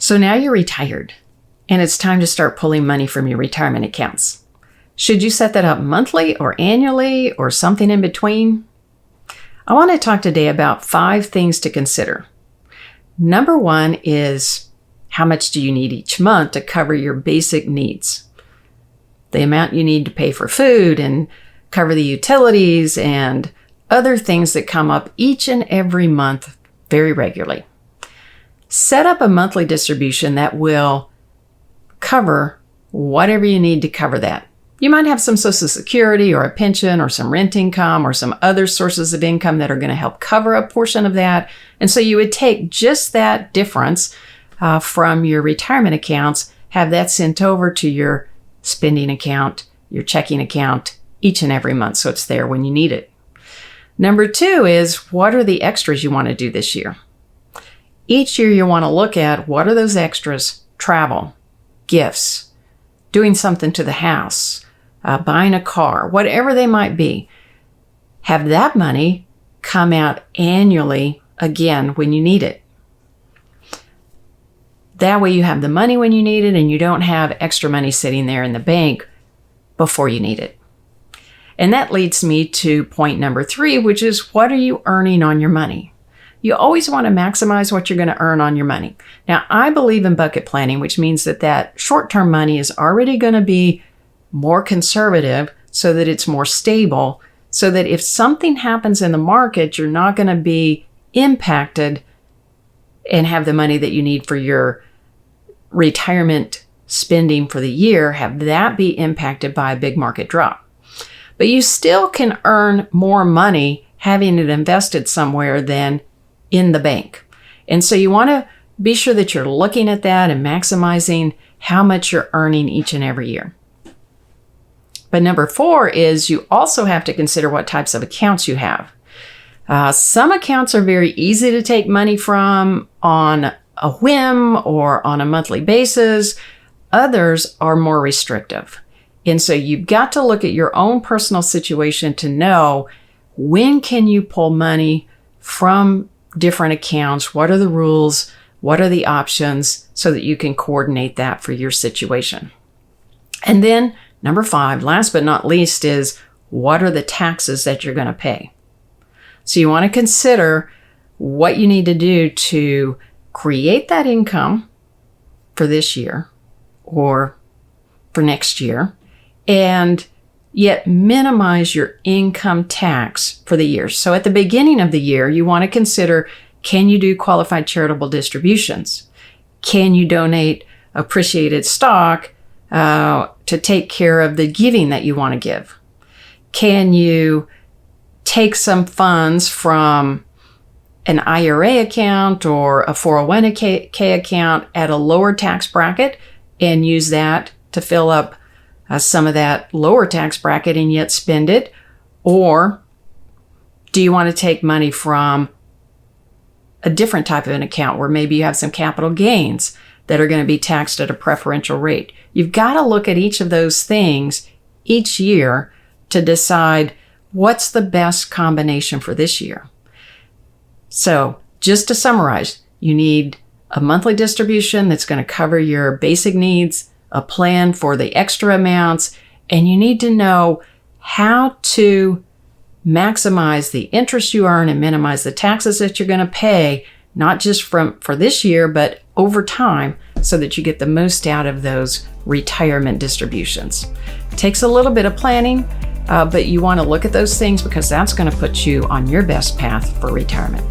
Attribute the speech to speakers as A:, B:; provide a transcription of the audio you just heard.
A: So now you're retired, and it's time to start pulling money from your retirement accounts. Should you set that up monthly or annually or something in between? I want to talk today about 5 things to consider. Number 1 is, how much do you need each month to cover your basic needs? The amount you need to pay for food and cover the utilities and other things that come up each and every month very regularly. Set up a monthly distribution that will cover whatever you need to cover that. You might have some Social Security or a pension or some rent income or some other sources of income that are going to help cover a portion of that. And so you would take just that difference from your retirement accounts, have that sent over to your spending account, your checking account each and every month, so it's there when you need it. Number 2 is, what are the extras you want to do this year? Each year you want to look at, what are those extras? Travel, gifts, doing something to the house, buying a car, whatever they might be. Have that money come out annually again when you need it. That way you have the money when you need it and you don't have extra money sitting there in the bank before you need it. And that leads me to point number 3, which is, what are you earning on your money? You always want to maximize what you're going to earn on your money. Now, I believe in bucket planning, which means that short-term money is already going to be more conservative so that it's more stable, so that if something happens in the market, you're not going to be impacted and have the money that you need for your retirement spending for the year, have that be impacted by a big market drop. But you still can earn more money having it invested somewhere than in the bank. And so you want to be sure that you're looking at that and maximizing how much you're earning each and every year. But number 4 is, you also have to consider what types of accounts you have. Some accounts are very easy to take money from on a whim or on a monthly basis. Others are more restrictive. And so you've got to look at your own personal situation to know, when can you pull money from different accounts? What are the rules? What are the options, so that you can coordinate that for your situation? And then number 5, last but not least, is, what are the taxes that you're going to pay? So you want to consider what you need to do to create that income for this year or for next year, and yet minimize your income tax for the year. So at the beginning of the year, you want to consider, can you do qualified charitable distributions? Can you donate appreciated stock to take care of the giving that you want to give? Can you take some funds from an IRA account or a 401k account at a lower tax bracket and use that to fill up some of that lower tax bracket and yet spend it? Or do you want to take money from a different type of an account where maybe you have some capital gains that are going to be taxed at a preferential rate? You've got to look at each of those things each year to decide what's the best combination for this year. So just to summarize, you need a monthly distribution that's going to cover your basic needs, a plan for the extra amounts, and you need to know how to maximize the interest you earn and minimize the taxes that you're going to pay, not just for this year, but over time, so that you get the most out of those retirement distributions. It takes a little bit of planning, but you want to look at those things because that's going to put you on your best path for retirement.